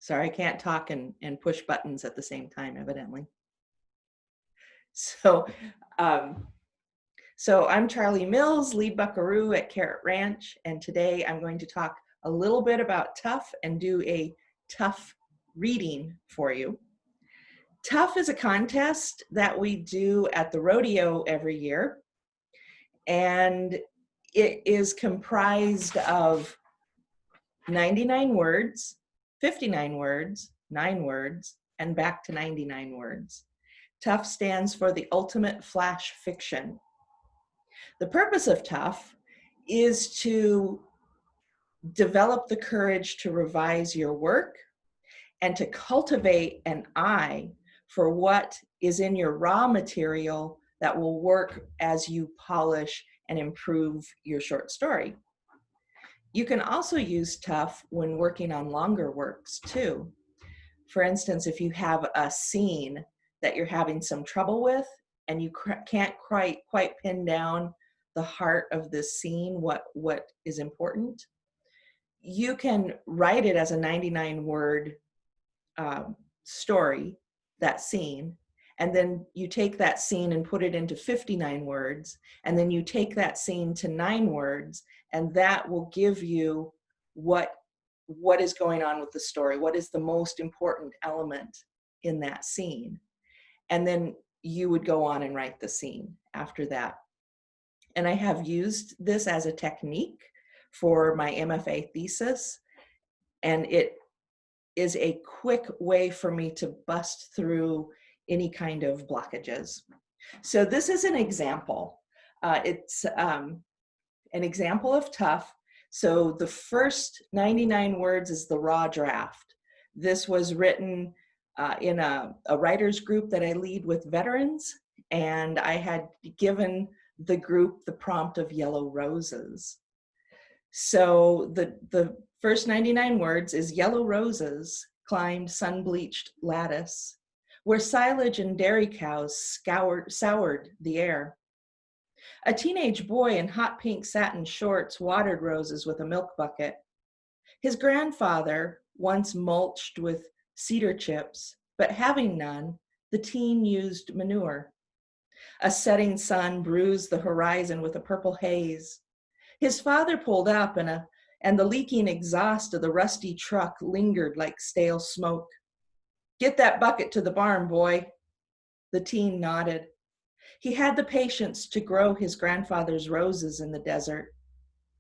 Sorry, I can't talk and push buttons at the same time, evidently. So, I'm Charli Mills, lead buckaroo at Carrot Ranch, and today I'm going to talk a little bit about TUFF and do a TUFF reading for you. TUFF is a contest that we do at the rodeo every year, and it is comprised of 99 words, 59 words, 9 words, and back to 99 words. TUFF stands for the ultimate flash fiction. The purpose of TUFF is to develop the courage to revise your work and to cultivate an eye for what is in your raw material that will work as you polish and improve your short story. You can also use TUFF when working on longer works too. For instance, if you have a scene that you're having some trouble with and you can't quite pin down the heart of this scene, what is important, you can write it as a 99-word story, that scene, and then you take that scene and put it into 59 words, and then you take that scene to 9 words, and that will give you what is going on with the story, what is the most important element in that scene. And then you would go on and write the scene after that. And I have used this as a technique for my MFA thesis, and it is a quick way for me to bust through any kind of blockages. So this is an example. It's an example of TUFF. So the first 99 words is the raw draft. This was written in a writer's group that I lead with veterans, and I had given the group the prompt of yellow roses. So the first 99 words is yellow roses climbed sun-bleached lattice, where silage and dairy cows soured the air. A teenage boy in hot pink satin shorts watered roses with a milk bucket. His grandfather once mulched with cedar chips, but having none, the teen used manure. A setting sun bruised the horizon with a purple haze. His father pulled up and the leaking exhaust of the rusty truck lingered like stale smoke. "Get that bucket to the barn, boy." The teen nodded. He had the patience to grow his grandfather's roses in the desert.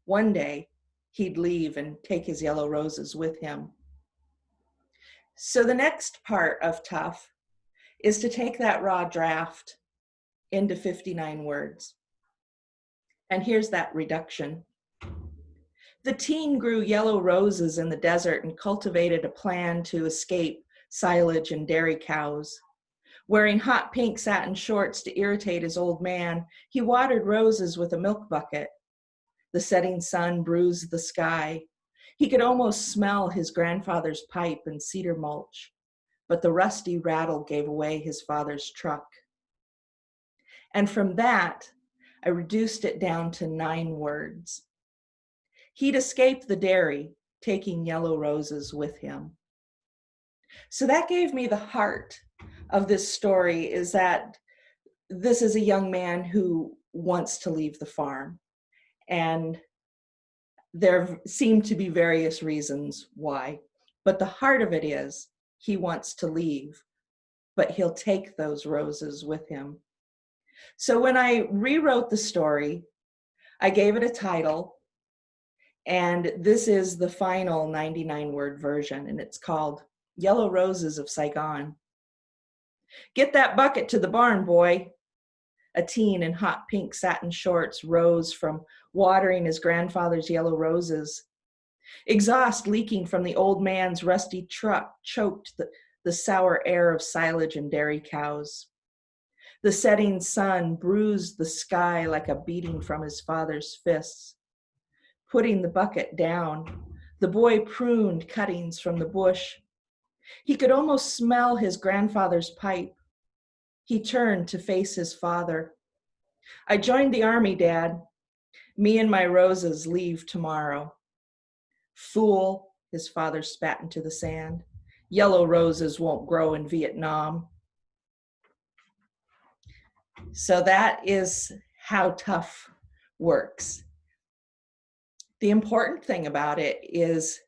One day, he'd leave and take his yellow roses with him. So the next part of TUFF is to take that raw draft into 59 words. And here's that reduction. The teen grew yellow roses in the desert and cultivated a plan to escape silage and dairy cows. Wearing hot pink satin shorts to irritate his old man, he watered roses with a milk bucket. The setting sun bruised the sky. He could almost smell his grandfather's pipe and cedar mulch, but the rusty rattle gave away his father's truck. And from that, I reduced it down to 9 words. He'd escaped the dairy, taking yellow roses with him. So that gave me the heart of this story, is that this is a young man who wants to leave the farm. And there seem to be various reasons why, but the heart of it is he wants to leave, but he'll take those roses with him. So when I rewrote the story, I gave it a title, and this is the final 99-word version, and it's called Yellow Roses of Saigon. "Get that bucket to the barn, boy." A teen in hot pink satin shorts rose from watering his grandfather's yellow roses. Exhaust leaking from the old man's rusty truck choked the sour air of silage and dairy cows. The setting sun bruised the sky like a beating from his father's fists. Putting the bucket down, the boy pruned cuttings from the bush. He could almost smell his grandfather's pipe. He turned to face his father. "I joined the army, Dad. Me and my roses leave tomorrow." "Fool," his father spat into the sand. yellow roses won't grow in Vietnam. So that is how TUFF works. The important thing about it is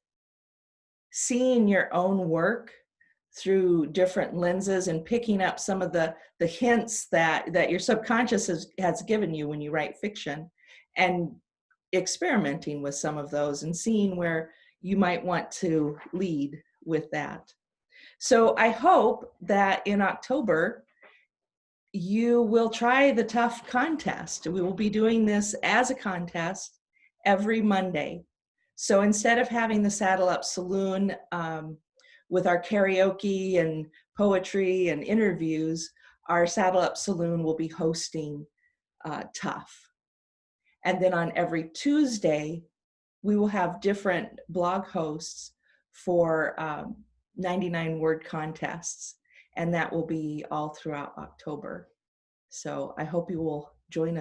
seeing your own work through different lenses and picking up some of the hints that your subconscious has given you when you write fiction, and experimenting with some of those and seeing where you might want to lead with that. So I hope that in October, you will try the TUFF contest. We will be doing this as a contest every Monday. So instead of having the Saddle Up Saloon with our karaoke and poetry and interviews, our Saddle Up Saloon will be hosting TUFF. And then on every Tuesday, we will have different blog hosts for 99-word contests. And that will be all throughout October. So I hope you will join us.